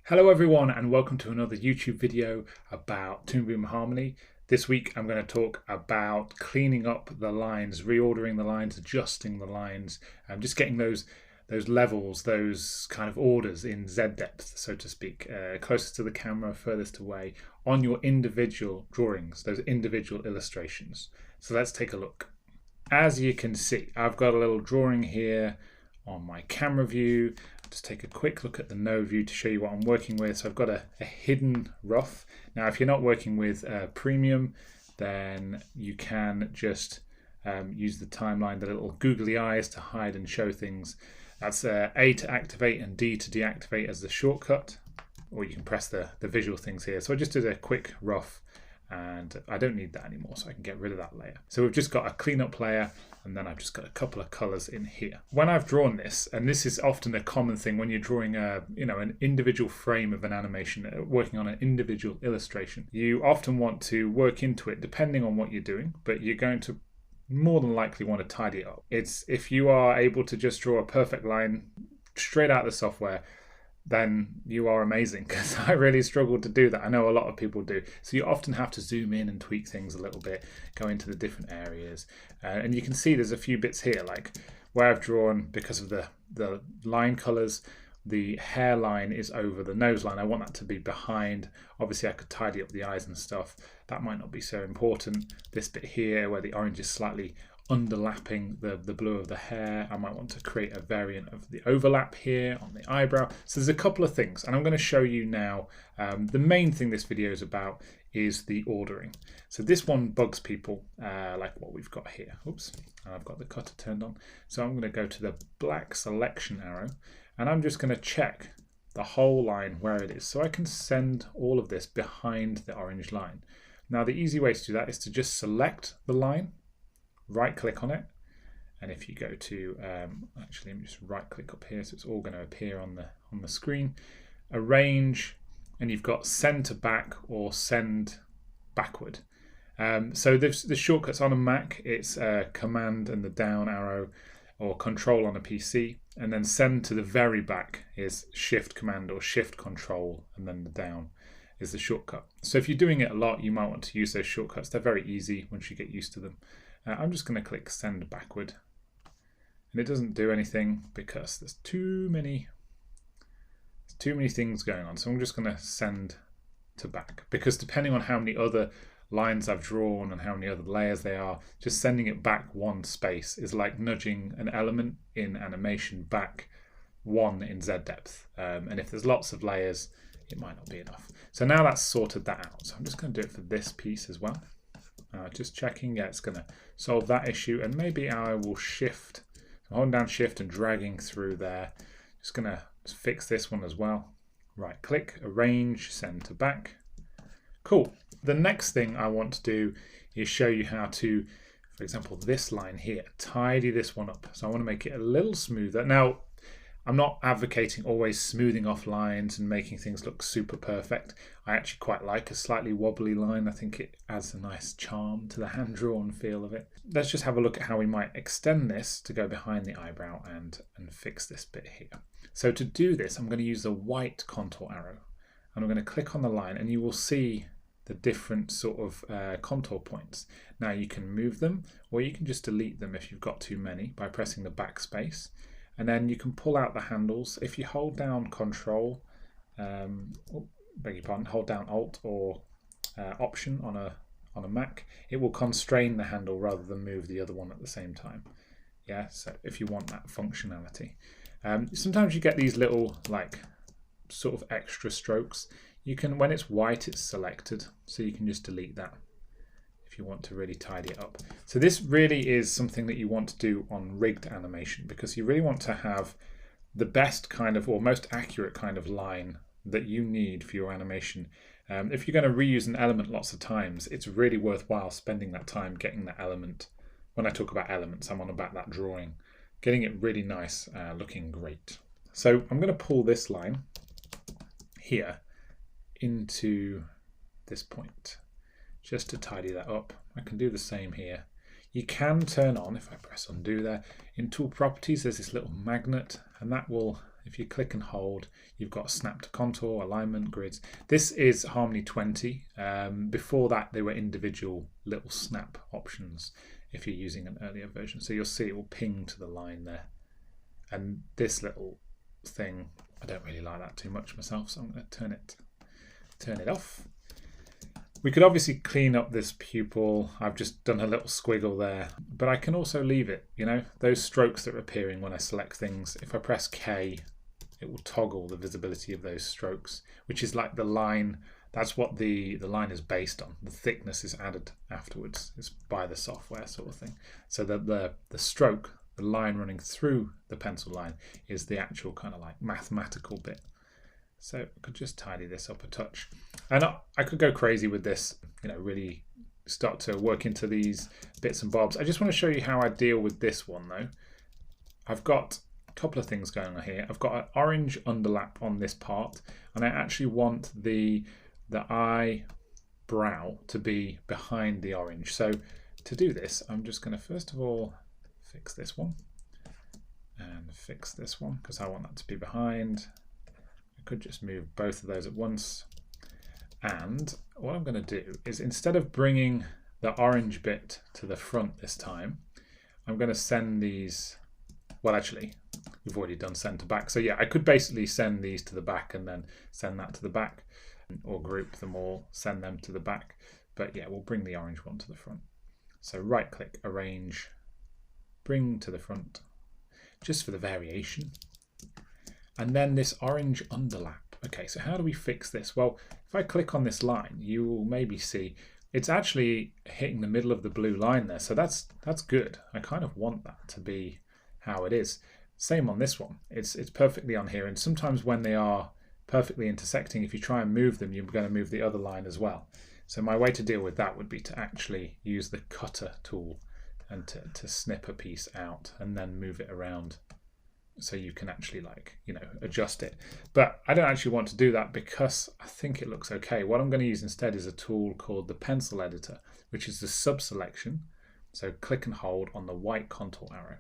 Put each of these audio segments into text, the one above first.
Hello everyone and welcome to another YouTube video about Toon Boom Harmony. This week I'm going to talk about cleaning up the lines, reordering the lines, adjusting the lines, just getting those levels, those kind of orders in Z depth, so to speak, closest to the camera, furthest away, on your individual drawings, those individual illustrations. So let's take a look. As you can see, I've got a little drawing here on my camera view. Just take a quick look at the no view to show you what I'm working with. So I've got a hidden rough. Now, if you're not working with premium, then you can just use the timeline, the little googly eyes to hide and show things. That's A to activate and D to deactivate as the shortcut, or you can press the visual things here. So I just did a quick rough and I don't need that anymore, so I can get rid of that layer. So we've just got a cleanup layer, and then I've just got a couple of colors in here. When I've drawn this, and this is often a common thing when you're drawing an individual frame of an animation, working on an individual illustration, you often want to work into it depending on what you're doing, but you're going to more than likely want to tidy it up. It's if you are able to just draw a perfect line straight out of the software, then you are amazing, because I really struggled to do that. I know a lot of people do. So you often have to zoom in and tweak things a little bit, go into the different areas. And you can see there's a few bits here, like where I've drawn, because of the line colors, the hairline is over the nose line. I want that to be behind. Obviously I could tidy up the eyes and stuff. That might not be so important. This bit here where the orange is slightly underlapping the blue of the hair, I might want to create a variant of the overlap here on the eyebrow. So there's a couple of things, and I'm going to show you now. The main thing this video is about is the ordering. So this one bugs people, like what we've got here. Oops, I've got the cutter turned on. So I'm going to go to the black selection arrow, and I'm just going to check the whole line where it is, so I can send all of this behind the orange line. Now the easy way to do that is to just select the line, right click on it, and if you go to actually let me just right click up here, so it's all going to appear on the screen. Arrange, and you've got send to back or send backward. So the shortcuts on a Mac, it's command and the down arrow, or control on a PC, and then send to the very back is shift command or shift control, and then the down is the shortcut. So if you're doing it a lot, you might want to use those shortcuts. They're very easy once you get used to them. I'm just going to click send backward, and it doesn't do anything because there's too many things going on. So I'm just going to send to back, because depending on how many other lines I've drawn and how many other layers they are, just sending it back one space is like nudging an element in animation back one in Z depth. And if there's lots of layers, it might not be enough. So now that's sorted that out. So I'm just going to do it for this piece as well. Just checking, yeah, it's going to solve that issue, and maybe I will shift, holding down shift and dragging through there. Just going to fix this one as well. Right click, arrange, send to back. Cool. The next thing I want to do is show you how to, for example, this line here, tidy this one up. So I want to make it a little smoother. Now, I'm not advocating always smoothing off lines and making things look super perfect. I actually quite like a slightly wobbly line. I think it adds a nice charm to the hand-drawn feel of it. Let's just have a look at how we might extend this to go behind the eyebrow and fix this bit here. So to do this, I'm going to use the white contour arrow, and I'm going to click on the line, and you will see the different sort of contour points. Now you can move them, or you can just delete them if you've got too many by pressing the backspace. And then you can pull out the handles. If you hold down Control, hold down Alt or Option on a Mac, it will constrain the handle rather than move the other one at the same time. Yeah, so if you want that functionality. Sometimes you get these little like sort of extra strokes. You can, when it's white, it's selected, so you can just delete that if you want to really tidy it up. So this really is something that you want to do on rigged animation, because you really want to have the best kind of, or most accurate kind of line that you need for your animation. If you're going to reuse an element lots of times, it's really worthwhile spending that time getting that element. When I talk about elements, I'm on about that drawing, getting it really nice, looking great. So I'm going to pull this line here into this point, just to tidy that up. I can do the same here. You can turn on, if I press undo there, in tool properties there's this little magnet, and that will If you click and hold, you've got snap to contour, alignment, grids. This is Harmony 20. Before that, they were individual little snap options if you're using an earlier version. So you'll see it will ping to the line there. And this little thing, I don't really like that too much myself, so I'm going to turn it off. We could obviously clean up this pupil. I've just done a little squiggle there, but I can also leave it, you know, those strokes that are appearing when I select things. If I press K, it will toggle the visibility of those strokes, which is like the line. That's what the line is based on. The thickness is added afterwards. It's by the software sort of thing. So the stroke, the line running through the pencil line, is the actual kind of like mathematical bit. So I could just tidy this up a touch. And I could go crazy with this, you know, really start to work into these bits and bobs. I just want to show you how I deal with this one though. I've got a couple of things going on here. I've got an orange underlap on this part, and I actually want the eyebrow to be behind the orange. So to do this, I'm just going to first of all fix this one and fix this one because I want that to be behind. Could just move both of those at once. And what I'm going to do is, instead of bringing the orange bit to the front this time, I'm going to send these, well actually we've already done send to back, so yeah, I could basically send these to the back and then send that to the back, or group them all, send them to the back, but yeah, we'll bring the orange one to the front. So right click, arrange, bring to the front, just for the variation. And then this orange underlap. Okay, so how do we fix this? Well, if I click on this line, you will maybe see it's actually hitting the middle of the blue line there. So that's good. I kind of want that to be how it is. Same on this one. It's perfectly on here. And sometimes when they are perfectly intersecting, if you try and move them, you're going to move the other line as well. So my way to deal with that would be to actually use the cutter tool and to snip a piece out and then move it around, so you can actually, like, you know, adjust it. But I don't actually want to do that because I think it looks okay. What I'm going to use instead is a tool called the pencil editor, which is the sub-selection. So click and hold on the white contour arrow.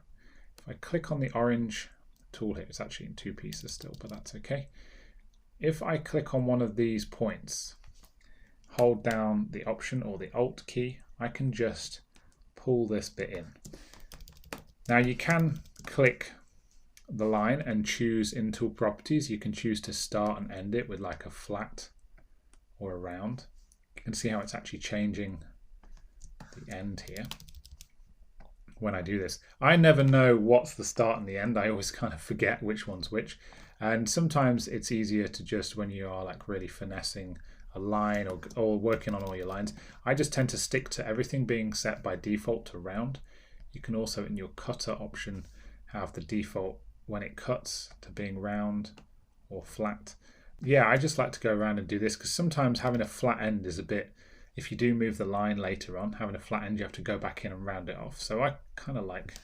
If I click on the orange tool here, it's actually in two pieces still, but that's okay. If I click on one of these points, hold down the Option or the Alt key, I can just pull this bit in. Now you can click the line and choose in tool properties. You can choose to start and end it with like a flat or a round. You can see how it's actually changing the end here when I do this. I never know what's the start and the end. I always kind of forget which one's which, and sometimes it's easier to just, when you are like really finessing a line or working on all your lines, I just tend to stick to everything being set by default to round. You can also in your cutter option have the default when it cuts to being round or flat. Yeah, I just like to go around and do this because sometimes having a flat end is a bit, if you do move the line later on, having a flat end, you have to go back in and round it off. So I kind of like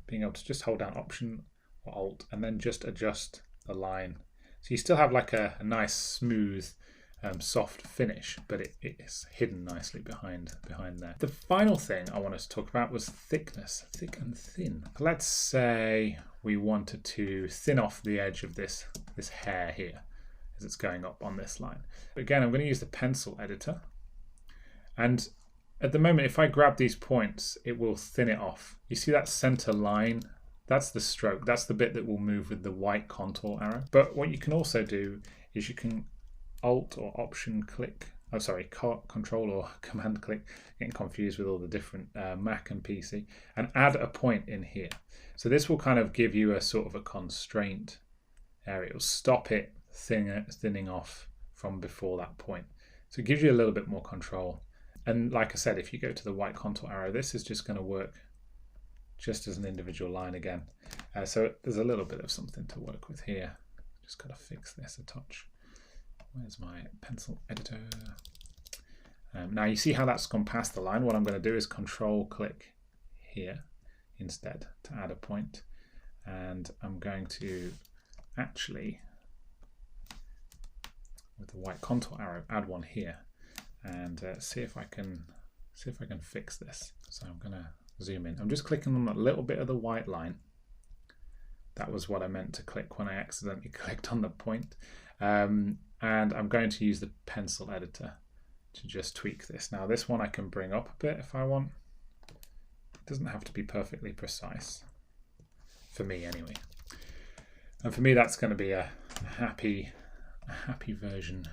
being able to just hold down Option or Alt and then just adjust the line. So you still have like a nice smooth soft finish, but it is hidden nicely behind there. The final thing I wanted to talk about was thickness, thick and thin. Let's say we wanted to thin off the edge of this hair here as it's going up on this line. Again, I'm going to use the pencil editor, and at the moment if I grab these points it will thin it off. You see that center line? That's the stroke. That's the bit that will move with the white contour arrow. But what you can also do is you can Alt or Option click, oh sorry, Control or Command click, getting confused with all the different Mac and PC, and add a point in here. So this will kind of give you a sort of a constraint area. It will stop it thinning off from before that point. So it gives you a little bit more control. And like I said, if you go to the white contour arrow, this is just going to work just as an individual line again. So there's a little bit of something to work with here. Just got to fix this a touch. Where's my pencil editor? Now you see how that's gone past the line. What I'm going to do is Control click here instead to add a point, and I'm going to actually, with the white contour arrow, add one here and see if I can fix this. So I'm going to zoom in. I'm just clicking on that little bit of the white line That was what I meant to click when I accidentally clicked on the point. And I'm going to use the pencil editor to just tweak this. Now this one I can bring up a bit if I want. It doesn't have to be perfectly precise, for me anyway. And for me that's going to be a happy version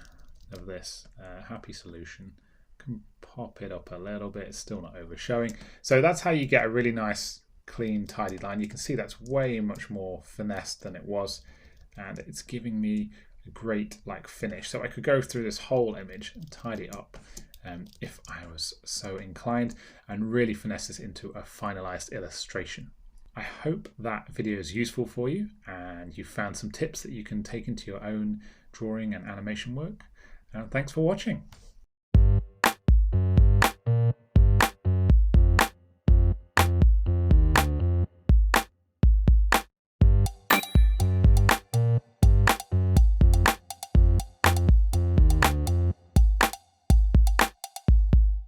of this, happy solution. Can pop it up a little bit, it's still not overshowing. So that's how you get a really nice, clean, tidy line. You can see that's way much more finessed than it was, and it's giving me a great finish. So I could go through this whole image and tidy it up if I was so inclined, and really finesse this into a finalized illustration. I hope that video is useful for you and you found some tips that you can take into your own drawing and animation work. And thanks for watching.